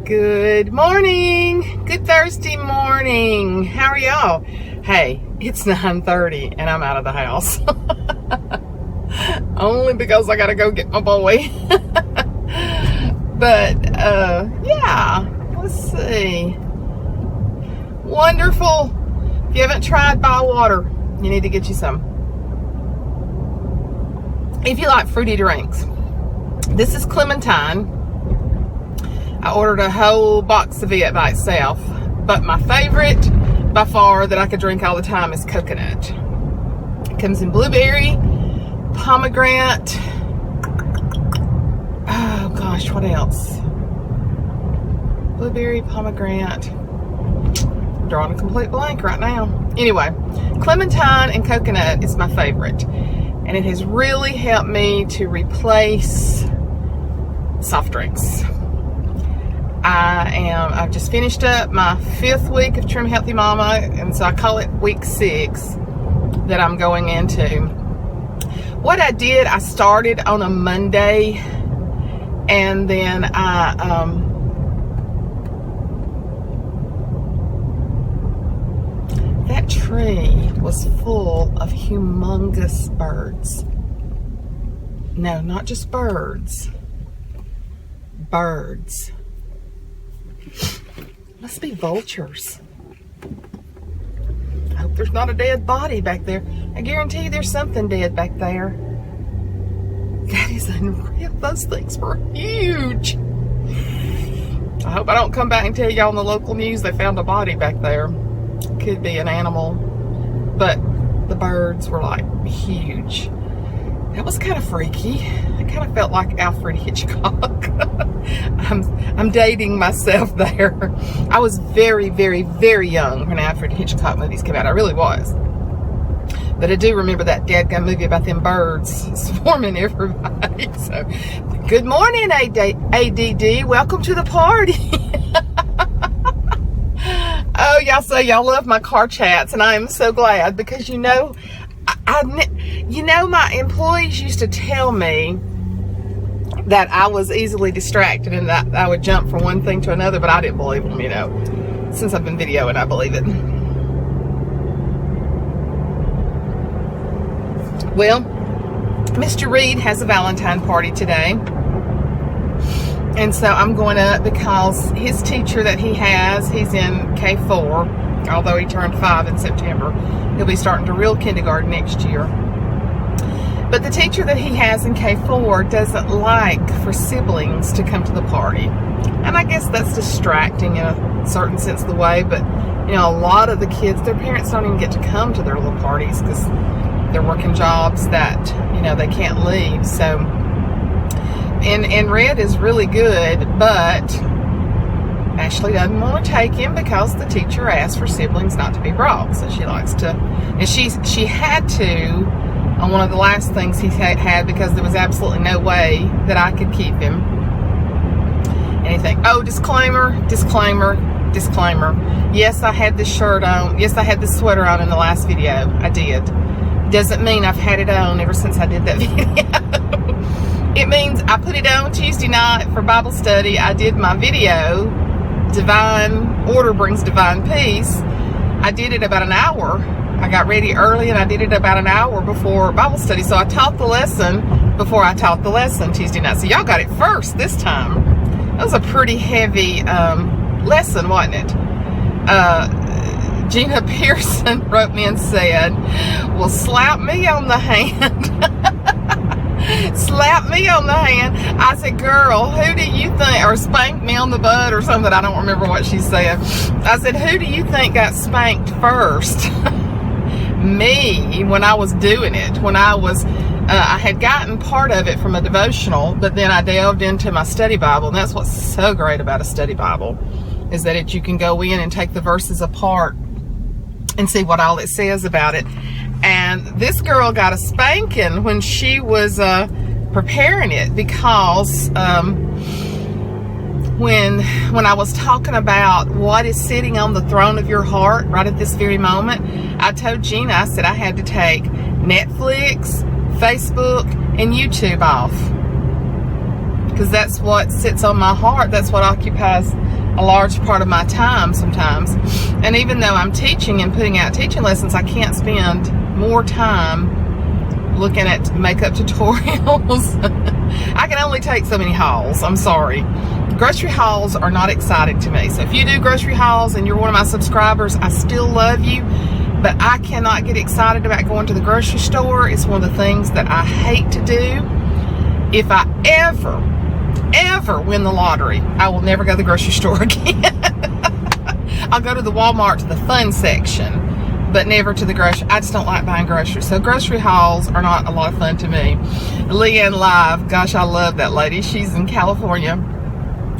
Good morning. Good Thursday morning. How are y'all? Hey, it's 9:30 and I'm out of the house. Only because I gotta go get my boy. But yeah, let's see. Wonderful. If you haven't tried Buy Water, you need to get you some. If you like fruity drinks, this is clementine. I ordered a whole box of it by itself, but my favorite by far that I could drink all the time is coconut. It comes in blueberry, pomegranate, oh gosh, what else? Blueberry, pomegranate. I'm drawing a complete blank right now. Anyway, clementine and coconut is my favorite, and it has really helped me to replace soft drinks. I've just finished up my 5th week of Trim Healthy Mama, and so I call it week 6 that I'm going into. What I did, I started on a Monday, and then that tree was full of humongous birds. No, not just birds. Birds. Must be vultures. I hope there's not a dead body back there. I guarantee you there's something dead back there. That is unreal. Those things were huge. I hope I don't come back and tell y'all on the local news they found a body back there. Could be an animal, but the birds were like huge. That was kind of freaky. I kind of felt like Alfred Hitchcock. I'm dating myself there. I was very, very, very young when Alfred Hitchcock movies came out. I really was. But I do remember that dadgum movie about them birds swarming everybody. So, good morning, ADD. Welcome to the party. Oh, y'all say y'all love my car chats, and I am so glad because you know my employees used to tell me that I was easily distracted and that I would jump from one thing to another, but I didn't believe them, you know. Since I've been videoing, I believe it. Well, Mr. Reed has a Valentine party today. And so I'm going up because his teacher that he has, he's in K4, although he turned 5 in September. He'll be starting to real kindergarten next year. But the teacher that he has in K4 doesn't like for siblings to come to the party. And I guess that's distracting in a certain sense of the way, but you know, a lot of the kids, their parents don't even get to come to their little parties because they're working jobs that, you know, they can't leave. So, and Red is really good, but Ashley doesn't want to take him because the teacher asked for siblings not to be brought. So she likes to, and she had to on one of the last things he had because there was absolutely no way that I could keep him. Anything. Oh, disclaimer. Yes, I had this shirt on. Yes, I had this sweater on in the last video. I did. Doesn't mean I've had it on ever since I did that video. It means I put it on Tuesday night for Bible study. I did my video, Divine Order Brings Divine Peace. I did it about an hour. I got ready early and I did it about an hour before Bible study. So I taught the lesson before I taught the lesson Tuesday night. So y'all got it first this time. That was a pretty heavy lesson, wasn't it? Gina Pearson wrote me and said, well, slap me on the hand. Slap me on the hand. I said, girl, who do you think, or spank me on the butt or something. I don't remember what she said. I said, who do you think got spanked first? Me, when I was doing it, when I was, I had gotten part of it from a devotional, but then I delved into my study Bible, and that's what's so great about a study Bible, is that you can go in and take the verses apart and see what all it says about it. And this girl got a spanking when she was preparing it because when I was talking about what is sitting on the throne of your heart right at this very moment, I told Gina, I said I had to take Netflix, Facebook, and YouTube off because that's what sits on my heart. That's what occupies a large part of my time sometimes. And even though I'm teaching and putting out teaching lessons, I can't spend more time looking at makeup tutorials. I can only take so many hauls. I'm sorry. Grocery hauls are not exciting to me. So if you do grocery hauls and you're one of my subscribers, I still love you, but I cannot get excited about going to the grocery store. It's one of the things that I hate to do. If I ever win the lottery, I will never go to the grocery store again. I'll go to the Walmart to the fun section, but never to the grocery. I just don't like buying groceries. So grocery hauls are not a lot of fun to me. Leanne Live, gosh, I love that lady. She's in California,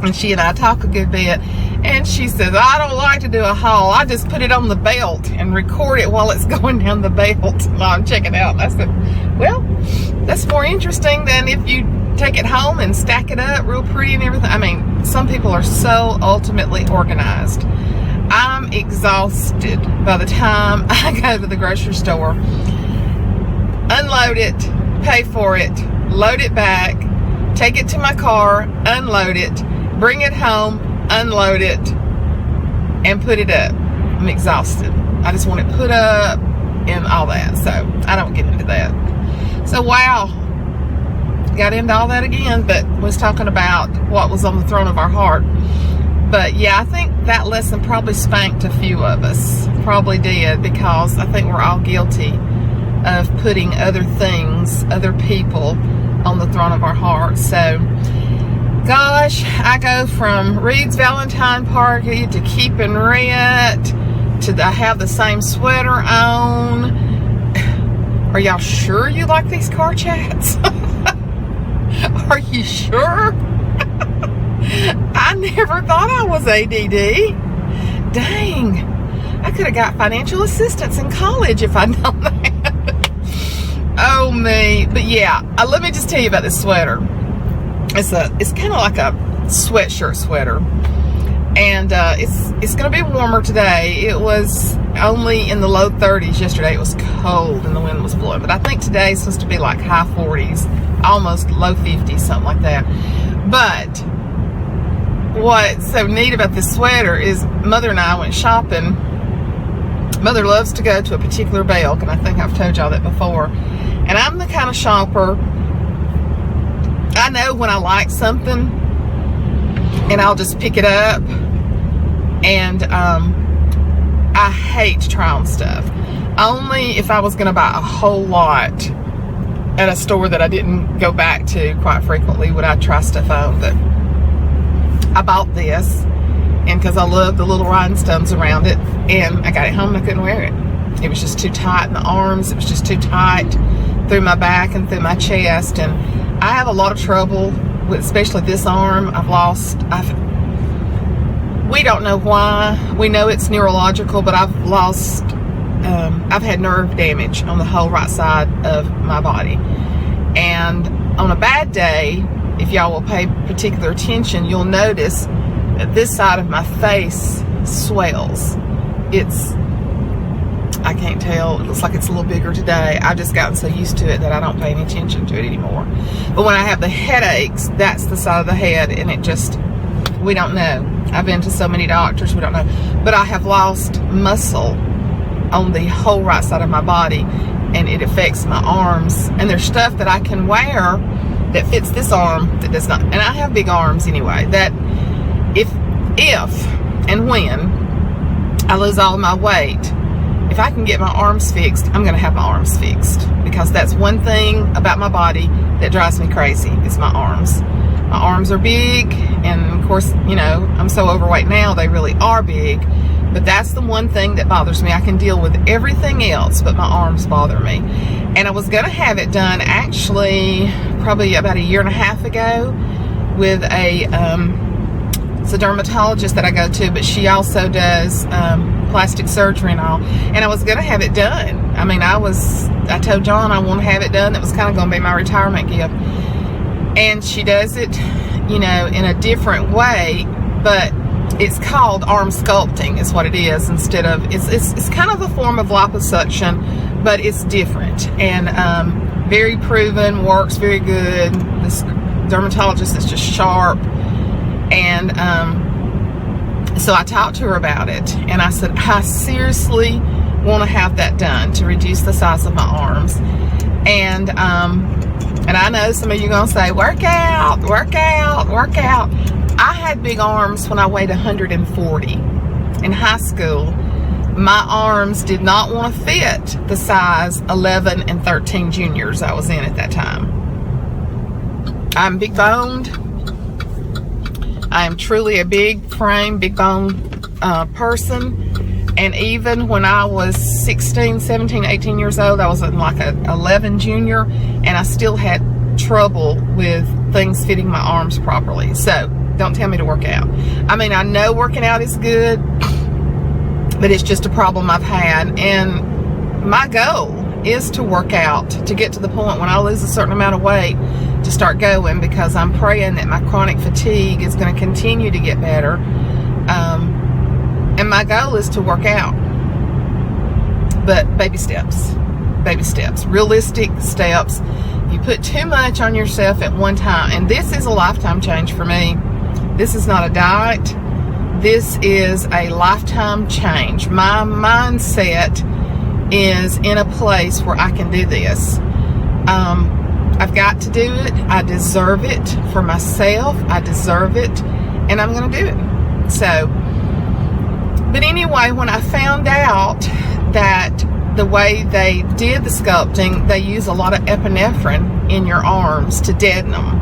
and she and I talk a good bit. And she says, I don't like to do a haul. I just put it on the belt and record it while it's going down the belt. And I'm checking out. And I said, well, that's more interesting than if you take it home and stack it up real pretty and everything. I mean, some people are so ultimately organized. I'm exhausted by the time I go to the grocery store. Unload it, pay for it, load it back, take it to my car, unload it, bring it home, unload it, and put it up. I'm exhausted. I just want it put up and all that. So I don't get into that. So wow, got into all that again, but was talking about what was on the throne of our heart. But yeah, I think that lesson probably spanked a few of us. Probably did, because I think we're all guilty of putting other things, other people on the throne of our heart. So gosh, I go from Reed's Valentine party to keeping Rhett to I have the same sweater on. Are y'all sure you like these car chats? Are you sure? I never thought I was ADD. Dang, I could have got financial assistance in college if I'd known that. Oh me. But yeah, let me just tell you about this sweater. It's kind of like a sweatshirt sweater, and it's gonna be warmer today. It was only in the low 30s yesterday. It was cold and the wind was blowing, but I think today is supposed to be like high 40s, almost low 50s, something like that. But what's so neat about this sweater is Mother and I went shopping. Mother loves to go to a particular Belk, and I think I've told y'all that before. And I'm the kind of shopper, I know when I like something, and I'll just pick it up. And I hate to try on stuff. Only if I was going to buy a whole lot at a store that I didn't go back to quite frequently would I try stuff on. But I bought this, and because I love the little rhinestones around it, and I got it home and I couldn't wear it. It was just too tight in the arms. It was just too tight through my back and through my chest. And I have a lot of trouble with, especially this arm. We don't know why. We know it's neurological, but I've had nerve damage on the whole right side of my body. And on a bad day, if y'all will pay particular attention, you'll notice that this side of my face swells. I can't tell, it looks like it's a little bigger today. I've just gotten so used to it that I don't pay any attention to it anymore. But when I have the headaches, that's the side of the head, and it just, we don't know. I've been to so many doctors, we don't know. But I have lost muscle on the whole right side of my body, and it affects my arms. And there's stuff that I can wear that fits this arm that does not. And I have big arms anyway, that if and when I lose all of my weight, if I can get my arms fixed, I'm going to have my arms fixed, because that's one thing about my body that drives me crazy, is my arms. My arms are big, and of course, you know, I'm so overweight now, they really are big, but that's the one thing that bothers me. I can deal with everything else, but my arms bother me. And I was going to have it done actually probably about a year and a half ago with it's a dermatologist that I go to, but she also does plastic surgery and all. And I was going to have it done. I mean, I told John I want to have it done. It was kind of going to be my retirement gift. And she does it, you know, in a different way, but it's called arm sculpting is what it is, instead of, it's kind of a form of liposuction, but it's different. And very proven, works very good. This dermatologist is just sharp. And So I talked to her about it, and I said, I seriously want to have that done to reduce the size of my arms. And I know some of you are going to say, work out, work out, work out. I had big arms when I weighed 140 in high school. My arms did not want to fit the size 11 and 13 juniors I was in at that time. I'm big boned. I am truly a big frame, big bone person. And even when I was 16, 17, 18 years old, I was in like a 11 junior, and I still had trouble with things fitting my arms properly. So don't tell me to work out. I mean, I know working out is good, but it's just a problem I've had. And my goal is to work out, to get to the point when I lose a certain amount of weight to start going, because I'm praying that my chronic fatigue is going to continue to get better. And my goal is to work out. But baby steps, realistic steps. You put too much on yourself at one time, and this is a lifetime change for me. This is not a diet. This is a lifetime change. My mindset is in a place where I can do this. I've got to do it. I deserve it for myself. I deserve it, and I'm going to do it. So, but anyway, when I found out that the way they did the sculpting, they use a lot of epinephrine in your arms to deaden them,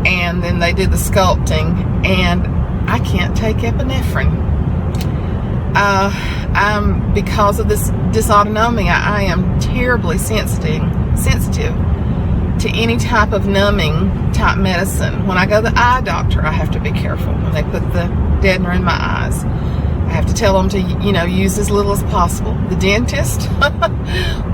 and then they did the sculpting, and I can't take epinephrine. Because of this dysautonomia, I am terribly sensitive to any type of numbing type medicine. When I go to the eye doctor, I have to be careful when they put the deadener in my eyes. I have to tell them to, use as little as possible. The dentist,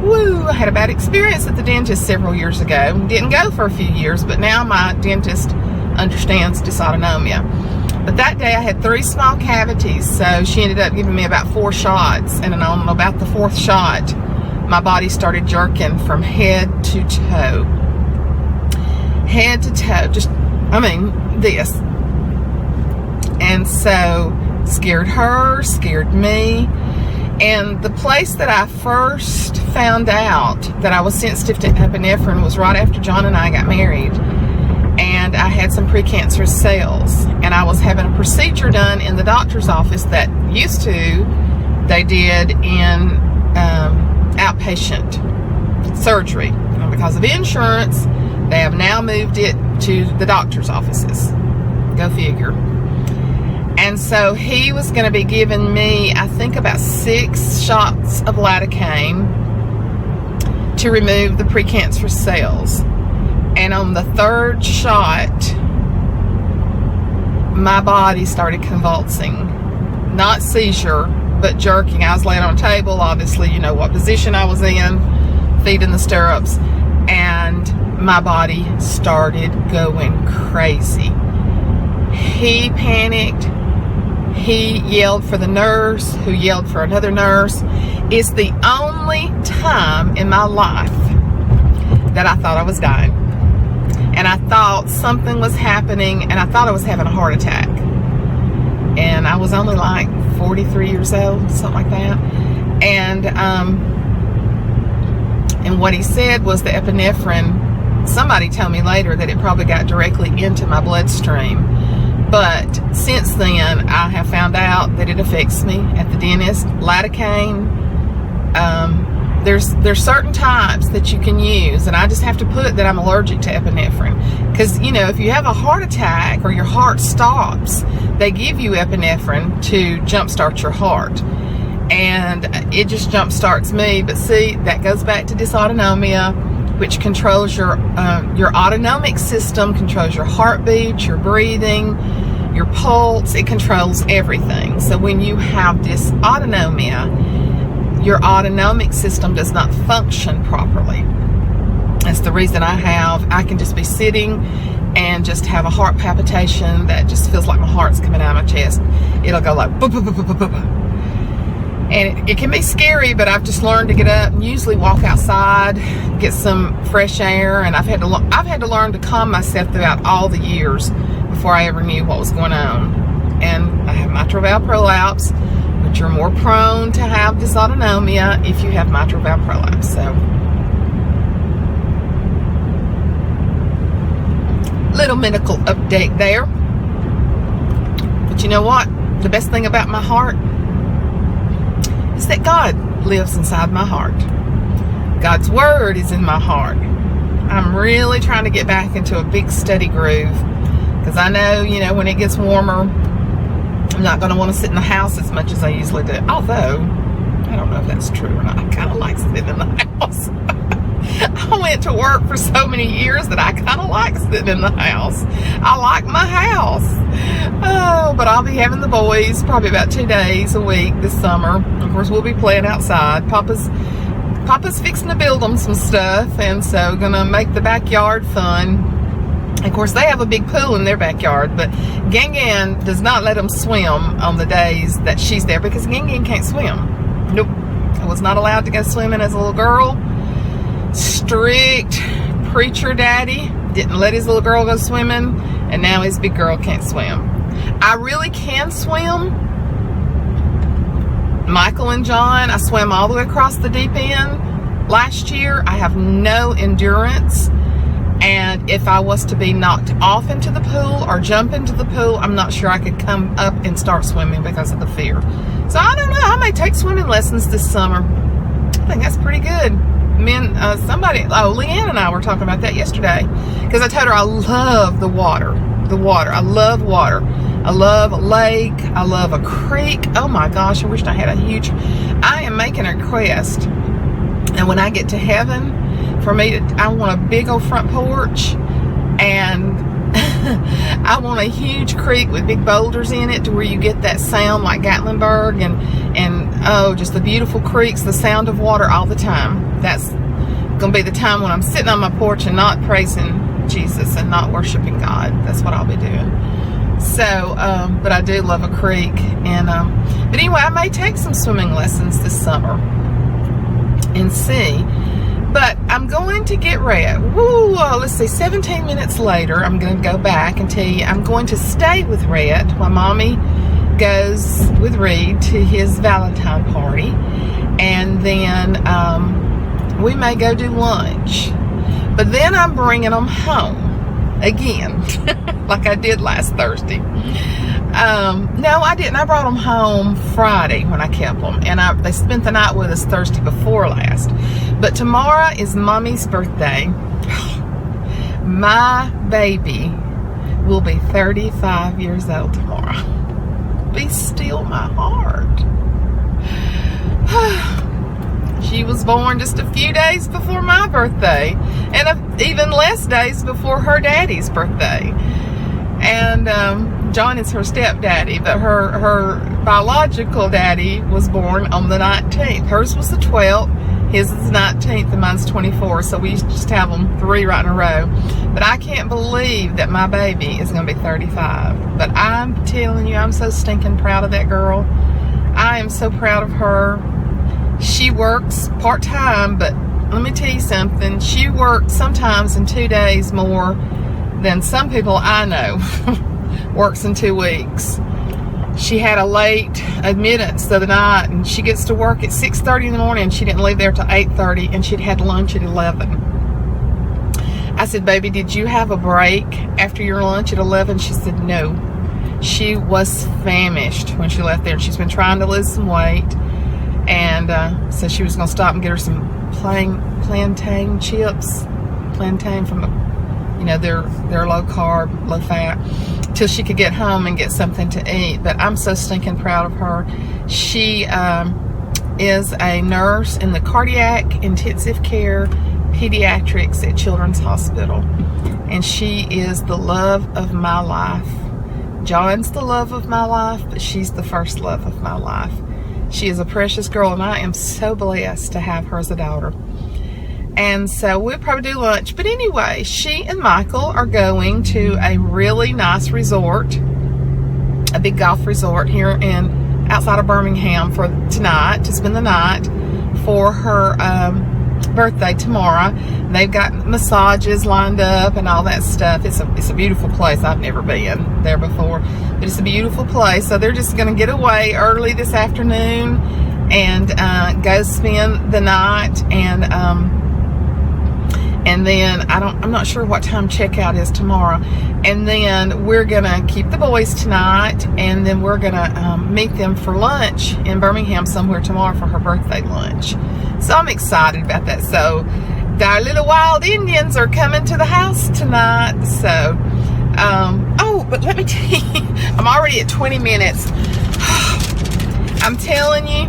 woo, I had a bad experience at the dentist several years ago. Didn't go for a few years, but now my dentist understands dysautonomia. But that day I had 3 small cavities, so she ended up giving me about 4 shots. And on about the 4th shot, my body started jerking from head to toe. Head to toe, this. And so, scared her, scared me. And the place that I first found out that I was sensitive to epinephrine was right after John and I got married. And I had some precancerous cells, and I was having a procedure done in the doctor's office that they did in outpatient surgery. Because of insurance, they have now moved it to the doctor's offices. Go figure. And so he was going to be giving me, I think, about 6 shots of lidocaine to remove the precancerous cells. And on the 3rd shot, my body started convulsing. Not seizure, but jerking. I was laying on a table, obviously, you know what position I was in, feet in the stirrups, and my body started going crazy. He panicked. He yelled for the nurse, who yelled for another nurse. It's the only time in my life that I thought I was dying. And I thought something was happening, and I thought I was having a heart attack. And I was only like 43 years old, something like that. And what he said was the epinephrine, somebody told me later that it probably got directly into my bloodstream. But since then, I have found out that it affects me at the dentist. Lidocaine, there's certain types that you can use, and I just have to put that I'm allergic to epinephrine. Because, if you have a heart attack or your heart stops, they give you epinephrine to jumpstart your heart. And it just jumpstarts me. But see, that goes back to dysautonomia, which controls your autonomic system, controls your heartbeat, your breathing, your pulse. It controls everything. So when you have dysautonomia, your autonomic system does not function properly. That's the reason I can just be sitting and just have a heart palpitation that just feels like my heart's coming out of my chest. It'll go like, boop, boop, boop, boop, boop, boop. And it can be scary, but I've just learned to get up and usually walk outside, get some fresh air. And I've had to learn to calm myself throughout all the years before I ever knew what was going on. and I have mitral valve prolapse, but you're more prone to have dysautonomia if you have mitral valve prolapse. So, little medical update there. But you know what? The best thing about my heart is that God lives inside my heart. God's word is in my heart. I'm really trying to get back into a big steady groove, because I know, when it gets warmer, I'm not going to want to sit in the house as much as I usually do. Although, I don't know if that's true or not. I kind of like sitting in the house. I went to work for so many years that I kind of like sitting in the house. I like my house. Oh, but I'll be having the boys probably about 2 days a week this summer. Of course, we'll be playing outside. Papa's fixing to build them some stuff, and so gonna make the backyard fun. Of course, they have a big pool in their backyard, but Gangan does not let them swim on the days that she's there, because Gangan can't swim. Nope. I was not allowed to go swimming as a little girl. Strict preacher daddy didn't let his little girl go swimming, and now his big girl can't swim. I really can swim. Michael and John, I swam all the way across the deep end last year. I have no endurance, and if I was to be knocked off into the pool or jump into the pool, I'm not sure I could come up and start swimming because of the fear. So I don't know, I may take swimming lessons this summer. I think that's pretty good. Leanne and I were talking about that yesterday, because I told her I love the water. I love water. I love a lake. I love a creek. Oh my gosh, I wish I had I am making a request, and when I get to heaven, I want a big old front porch, and I want a huge creek with big boulders in it, to where you get that sound like Gatlinburg, and just the beautiful creeks, the sound of water all the time. That's going to be the time when I'm sitting on my porch and not praising Jesus and not worshiping God. That's what I'll be doing. So, but I do love a creek, and but anyway, I may take some swimming lessons this summer and see. But I'm going to get ready. Let's see, 17 minutes later, I'm going to go back and tell you I'm going to stay with Red while Mommy goes with Reed to his Valentine party, and then we may go do lunch. But then I'm bringing them home again, like I did last Thursday. No, I didn't. I brought them home Friday when I kept them, and they spent the night with us Thursday before last. But tomorrow is Mommy's birthday. My baby will be 35 years old tomorrow. Be still my heart. She was born just a few days before my birthday, and even less days before her daddy's birthday. And John is her stepdaddy, but her biological daddy was born on the 19th. Hers was the 12th, his is the 19th, and mine's 24. So we just have them 3 right in a row. But I can't believe that my baby is going to be 35. But I'm telling you, I'm so stinking proud of that girl. I am so proud of her. She works part-time, but let me tell you something. She works sometimes in 2 days more than some people I know works in 2 weeks. She had a late admittance the other night, and she gets to work at 6:30 in the morning, and she didn't leave there till 8:30, and she'd had lunch at 11. I said, baby, did you have a break after your lunch at 11? She said, no. She was famished when she left there, and she's been trying to lose some weight, and so she was going to stop and get her some plantain chips, plantain from they're low carb, low fat, till she could get home and get something to eat. But I'm so stinking proud of her. She is a nurse in the cardiac intensive care pediatrics at Children's Hospital, and she is the love of my life. John's the love of my life, but she's the first love of my life. She is a precious girl, and I am so blessed to have her as a daughter. And so we'll probably do lunch. But anyway, she and Michael are going to a really nice resort, a big golf resort here outside of Birmingham for tonight, to spend the night for her birthday tomorrow. They've got massages lined up and all that stuff. It's a beautiful place. I've never been there before, but it's a beautiful place. So they're just going to get away early this afternoon and go spend the night, and then I'm not sure what time checkout is tomorrow. And then we're gonna keep the boys tonight, and then we're gonna meet them for lunch in Birmingham somewhere tomorrow for her birthday lunch. So I'm excited about that. So our little wild Indians are coming to the house tonight. So, oh, but let me tell you, I'm already at 20 minutes. I'm telling you,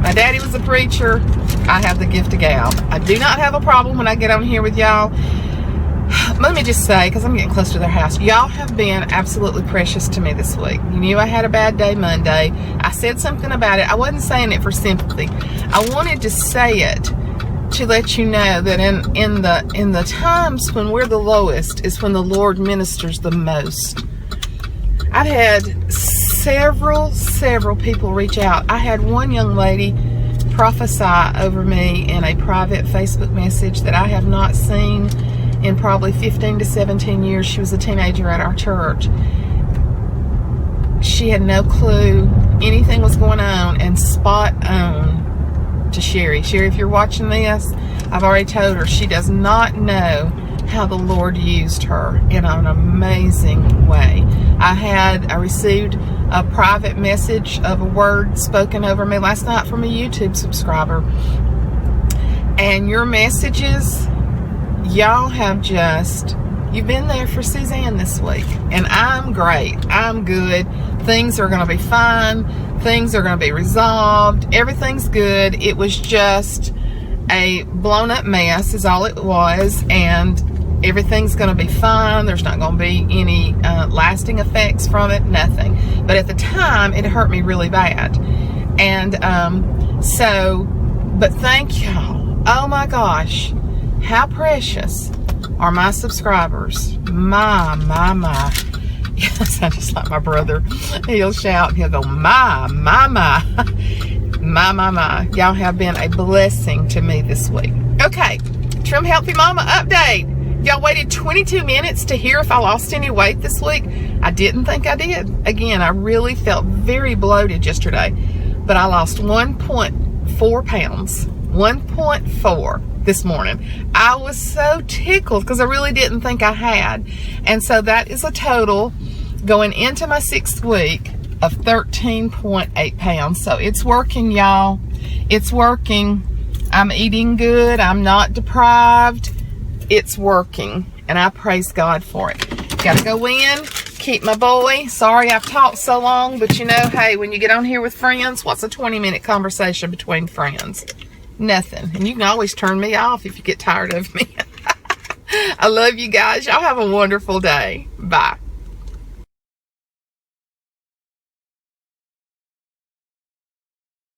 my daddy was a preacher. I have the gift of gab. I do not have a problem when I get on here with y'all. Let me just say, because I'm getting close to their house, y'all have been absolutely precious to me this week. You knew I had a bad day Monday. I said something about it. I wasn't saying it for sympathy. I wanted to say it to let you know that in the times when we're the lowest is when the Lord ministers the most. I've had several people reach out. I had one young lady prophesy over me in a private Facebook message that I have not seen in probably 15 to 17 years. She was a teenager at our church. She had no clue anything was going on, and spot on to Sherry. Sherry, if you're watching this, I've already told her she does not know how the Lord used her in an amazing way. I received a private message of a word spoken over me last night from a YouTube subscriber. And your messages, y'all have you've been there for Suzanne this week. And I'm great. I'm good. Things are going to be fine. Things are going to be resolved. Everything's good. It was just a blown up mess is all it was. And everything's going to be fine. There's not going to be any lasting effects from it. Nothing. But at the time, it hurt me really bad. And but thank y'all. Oh my gosh. How precious are my subscribers. My. Yes, I just like my brother. He'll shout and he'll go, my. Y'all have been a blessing to me this week. Okay. Trim Healthy Mama update. Y'all waited 22 minutes to hear if I lost any weight this week. I didn't think I did. Again, I really felt very bloated yesterday, but I lost 1.4 pounds. 1.4 this morning. I was so tickled because I really didn't think I had. And so that is a total going into my 6th week of 13.8 pounds. So it's working, y'all. It's working. I'm eating good. I'm not deprived. It's working, and I praise God for it. Gotta go in, keep my boy. Sorry I've talked so long, but you know, hey, when you get on here with friends, what's a 20-minute conversation between friends? Nothing. And you can always turn me off if you get tired of me. I love you guys. Y'all have a wonderful day. Bye.